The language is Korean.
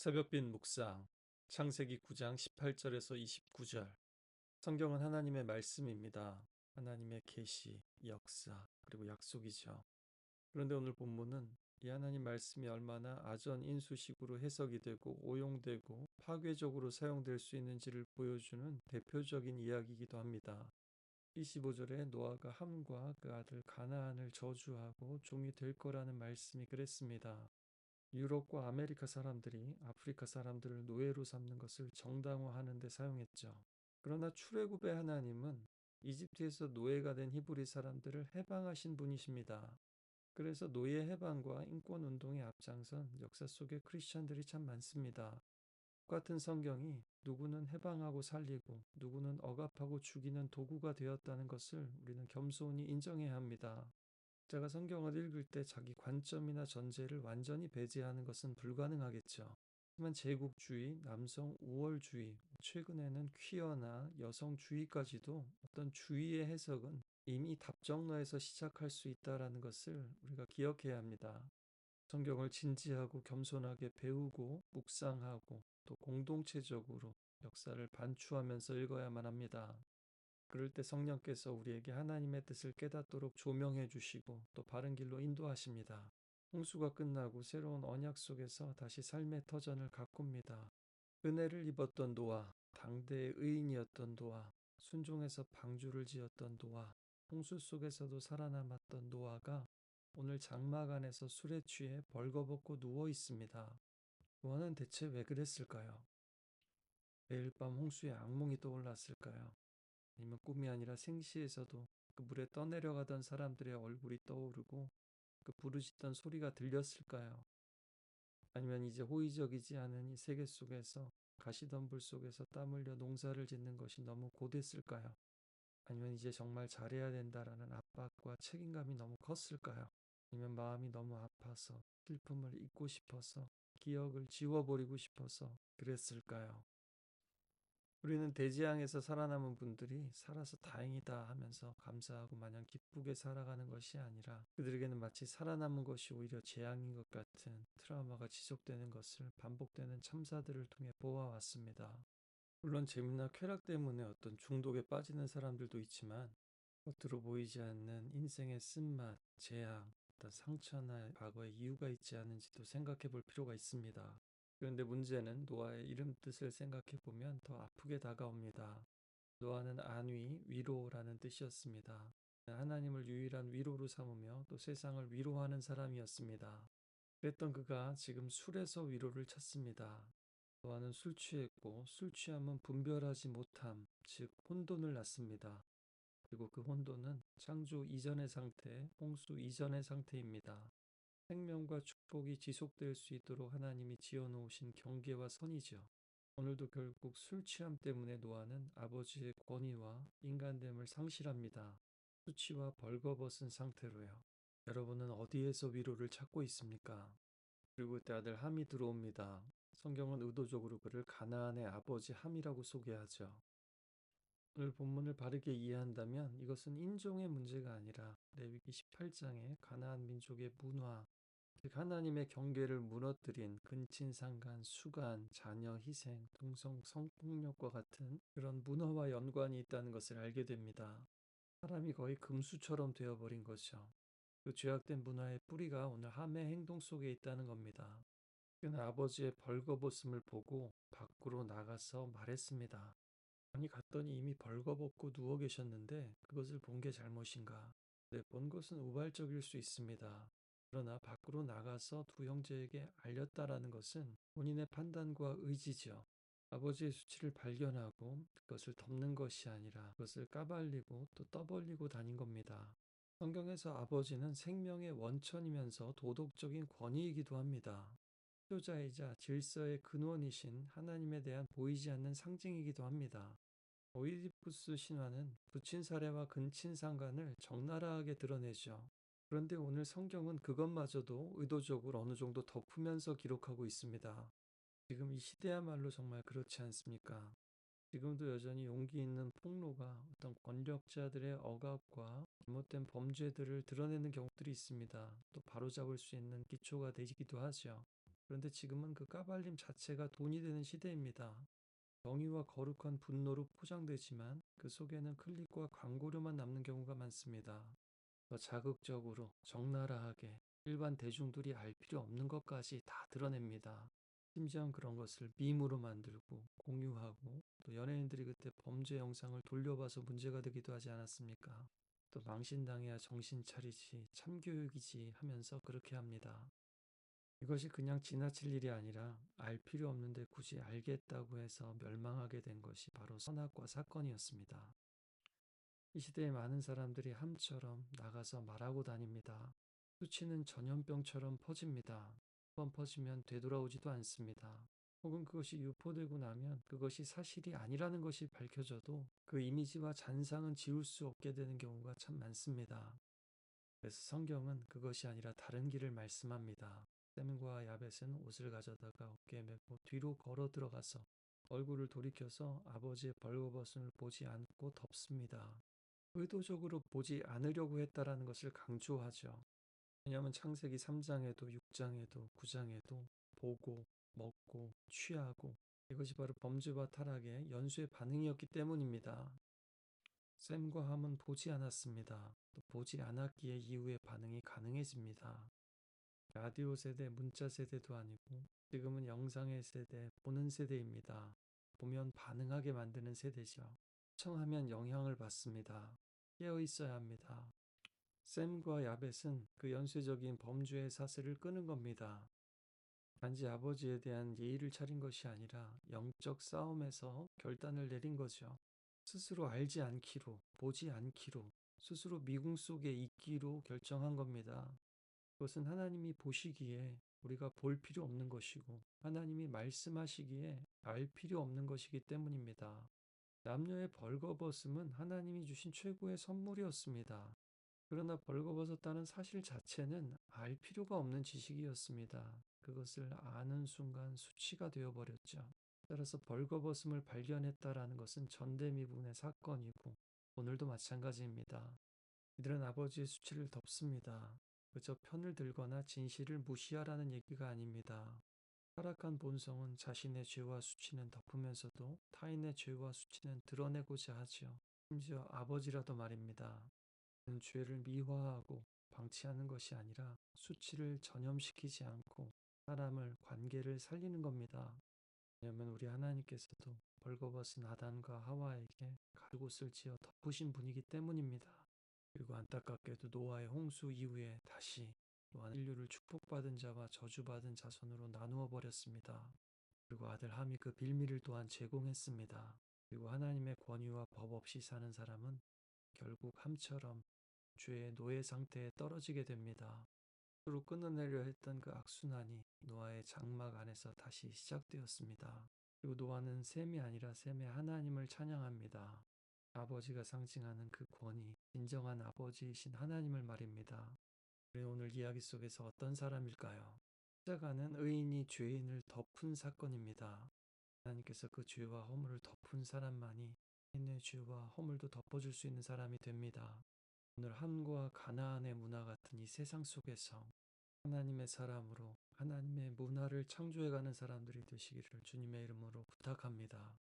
새벽빛 묵상 창세기 9장 18절에서 29절. 성경은 하나님의 말씀입니다. 하나님의 계시, 역사, 그리고 약속이죠. 그런데 오늘 본문은 이 하나님 말씀이 얼마나 아전인수식으로 해석이 되고 오용되고 파괴적으로 사용될 수 있는지를 보여주는 대표적인 이야기이기도 합니다. 25절에 노아가 함과 그 아들 가나안을 저주하고 종이 될 거라는 말씀이 그랬습니다. 유럽과 아메리카 사람들이 아프리카 사람들을 노예로 삼는 것을 정당화하는 데 사용했죠. 그러나 출애굽의 하나님은 이집트에서 노예가 된 히브리 사람들을 해방하신 분이십니다. 그래서 노예 해방과 인권 운동에 앞장선 역사 속에 크리스천들이 참 많습니다. 똑같은 성경이 누구는 해방하고 살리고 누구는 억압하고 죽이는 도구가 되었다는 것을 우리는 겸손히 인정해야 합니다. 제가 성경을 읽을 때 자기 관점이나 전제를 완전히 배제하는 것은 불가능하겠죠. 하지만 제국주의, 남성 우월주의, 최근에는 퀴어나 여성주의까지도 어떤 주의의 해석은 이미 답정너에서 시작할 수 있다는 것을 우리가 기억해야 합니다. 성경을 진지하고 겸손하게 배우고 묵상하고 또 공동체적으로 역사를 반추하면서 읽어야만 합니다. 그럴 때 성령께서 우리에게 하나님의 뜻을 깨닫도록 조명해 주시고 또 바른 길로 인도하십니다. 홍수가 끝나고 새로운 언약 속에서 다시 삶의 터전을 가꿉니다. 은혜를 입었던 노아, 당대의 의인이었던 노아, 순종해서 방주를 지었던 노아, 홍수 속에서도 살아남았던 노아가 오늘 장막 안에서 술에 취해 벌거벗고 누워 있습니다. 노아는 대체 왜 그랬을까요? 매일 밤 홍수의 악몽이 떠올랐을까요? 아니면 꿈이 아니라 생시에서도 그 물에 떠내려가던 사람들의 얼굴이 떠오르고 그 부르짖던 소리가 들렸을까요? 아니면 이제 호의적이지 않은 이 세계 속에서 가시덤불 속에서 땀 흘려 농사를 짓는 것이 너무 고됐을까요? 아니면 이제 정말 잘해야 된다라는 압박과 책임감이 너무 컸을까요? 아니면 마음이 너무 아파서 슬픔을 잊고 싶어서 기억을 지워버리고 싶어서 그랬을까요? 우리는 대지양에서 살아남은 분들이 살아서 다행이다 하면서 감사하고 마냥 기쁘게 살아가는 것이 아니라 그들에게는 마치 살아남은 것이 오히려 재앙인 것 같은 트라우마가 지속되는 것을 반복되는 참사들을 통해 보아왔습니다. 물론 재미나 쾌락 때문에 어떤 중독에 빠지는 사람들도 있지만 겉으로 보이지 않는 인생의 쓴맛, 재앙, 어떤 상처나 과거의 이유가 있지 않은지도 생각해 볼 필요가 있습니다. 그런데 문제는 노아의 이름 뜻을 생각해 보면 더 아프게 다가옵니다. 노아는 안위, 위로라는 뜻이었습니다. 하나님을 유일한 위로로 삼으며 또 세상을 위로하는 사람이었습니다. 그랬던 그가 지금 술에서 위로를 찾습니다. 노아는 술 취했고 술 취함은 분별하지 못함, 즉 혼돈을 낳습니다. 그리고 그 혼돈은 창조 이전의 상태, 홍수 이전의 상태입니다. 생명과 축복이 지속될 수 있도록 하나님이 지어놓으신 경계와 선이죠. 오늘도 결국 술 취함 때문에 노아는 아버지의 권위와 인간됨을 상실합니다. 수치와 벌거벗은 상태로요. 여러분은 어디에서 위로를 찾고 있습니까? 그리고 그때 아들 함이 들어옵니다. 성경은 의도적으로 그를 가나안의 아버지 함이라고 소개하죠. 오늘 본문을 바르게 이해한다면 이것은 인종의 문제가 아니라 레위기 18장의 가나안 민족의 문화, 즉 하나님의 경계를 무너뜨린 근친상간, 수간, 자녀 희생, 동성 성폭력과 같은 그런 문화와 연관이 있다는 것을 알게 됩니다. 사람이 거의 금수처럼 되어버린 거죠. 그 죄악된 문화의 뿌리가 오늘 함의 행동 속에 있다는 겁니다. 그는 아버지의 벌거벗음을 보고 밖으로 나가서 말했습니다. 아니 갔더니 이미 벌거벗고 누워 계셨는데 그것을 본 게 잘못인가? 네, 본 것은 우발적일 수 있습니다. 그러나 밖으로 나가서 두 형제에게 알렸다라는 것은 본인의 판단과 의지죠. 아버지의 수치를 발견하고 그것을 덮는 것이 아니라 그것을 까발리고 또 떠벌리고 다닌 겁니다. 성경에서 아버지는 생명의 원천이면서 도덕적인 권위이기도 합니다. 지도자이자 질서의 근원이신 하나님에 대한 보이지 않는 상징이기도 합니다. 오이디푸스 신화는 부친 사례와 근친 상간을 적나라하게 드러내죠. 그런데 오늘 성경은 그것마저도 의도적으로 어느 정도 덮으면서 기록하고 있습니다. 지금 이 시대야말로 정말 그렇지 않습니까? 지금도 여전히 용기 있는 폭로가 어떤 권력자들의 억압과 잘못된 범죄들을 드러내는 경우들이 있습니다. 또 바로잡을 수 있는 기초가 되기도 하죠. 그런데 지금은 그 까발림 자체가 돈이 되는 시대입니다. 정의와 거룩한 분노로 포장되지만 그 속에는 클릭과 광고료만 남는 경우가 많습니다. 더 자극적으로 적나라하게 일반 대중들이 알 필요 없는 것까지 다 드러냅니다. 심지어 그런 것을 밈으로 만들고 공유하고 또 연예인들이 그때 범죄 영상을 돌려봐서 문제가 되기도 하지 않았습니까? 또 망신당해야 정신 차리지 참교육이지 하면서 그렇게 합니다. 이것이 그냥 지나칠 일이 아니라 알 필요 없는데 굳이 알겠다고 해서 멸망하게 된 것이 바로 선악과 사건이었습니다. 이 시대에 많은 사람들이 함처럼 나가서 말하고 다닙니다. 수치는 전염병처럼 퍼집니다. 한번 퍼지면 되돌아오지도 않습니다. 혹은 그것이 유포되고 나면 그것이 사실이 아니라는 것이 밝혀져도 그 이미지와 잔상은 지울 수 없게 되는 경우가 참 많습니다. 그래서 성경은 그것이 아니라 다른 길을 말씀합니다. 샘과 야벳은 옷을 가져다가 어깨에 메고 뒤로 걸어 들어가서 얼굴을 돌이켜서 아버지의 벌거벗음을 보지 않고 덮습니다. 의도적으로 보지 않으려고 했다라는 것을 강조하죠. 왜냐하면 창세기 3장에도 6장에도 9장에도 보고 먹고 취하고 이것이 바로 범죄와 타락의 연쇄 반응이었기 때문입니다. 샘과 함은 보지 않았습니다. 또 보지 않았기에 이후의 반응이 가능해집니다. 라디오 세대, 문자 세대도 아니고 지금은 영상의 세대, 보는 세대입니다. 보면 반응하게 만드는 세대죠. 시청하면 영향을 받습니다. 깨어 있어야 합니다. 샘과 야벳은 그 연쇄적인 범죄의 사슬을 끄는 겁니다. 단지 아버지에 대한 예의를 차린 것이 아니라 영적 싸움에서 결단을 내린 거죠. 스스로 알지 않기로, 보지 않기로, 스스로 미궁 속에 있기로 결정한 겁니다. 그것은 하나님이 보시기에 우리가 볼 필요 없는 것이고 하나님이 말씀하시기에 알 필요 없는 것이기 때문입니다. 남녀의 벌거벗음은 하나님이 주신 최고의 선물이었습니다. 그러나 벌거벗었다는 사실 자체는 알 필요가 없는 지식이었습니다. 그것을 아는 순간 수치가 되어버렸죠. 따라서 벌거벗음을 발견했다라는 것은 전대미분의 사건이고 오늘도 마찬가지입니다. 이들은 아버지의 수치를 덮습니다. 그저 편을 들거나 진실을 무시하라는 얘기가 아닙니다. 타락한 본성은 자신의 죄와 수치는 덮으면서도 타인의 죄와 수치는 드러내고자 하지요. 심지어 아버지라도 말입니다. 그는 죄를 미화하고 방치하는 것이 아니라 수치를 전염시키지 않고 사람을 관계를 살리는 겁니다. 왜냐하면 우리 하나님께서도 벌거벗은 아담과 하와에게 가죽옷을 지어 덮으신 분이기 때문입니다. 그리고 안타깝게도 노아의 홍수 이후에 다시 또한 인류를 축복받은 자와 저주받은 자손으로 나누어 버렸습니다. 그리고 아들 함이 그 빌미를 또한 제공했습니다. 그리고 하나님의 권위와 법 없이 사는 사람은 결국 함처럼 죄의 노예 상태에 떨어지게 됩니다. 스스로 끊어내려 했던 그 악순환이 노아의 장막 안에서 다시 시작되었습니다. 그리고 노아는 셈이 아니라 셈의 하나님을 찬양합니다. 아버지가 상징하는 그 권위, 진정한 아버지이신 하나님을 말입니다. 우리 오늘 이야기 속에서 어떤 사람일까요? 십자가는 의인이 죄인을 덮은 사건입니다. 하나님께서 그 죄와 허물을 덮은 사람만이 인의 죄와 허물도 덮어줄 수 있는 사람이 됩니다. 오늘 함과 가나안의 문화 같은 이 세상 속에서 하나님의 사람으로 하나님의 문화를 창조해가는 사람들이 되시기를 주님의 이름으로 부탁합니다.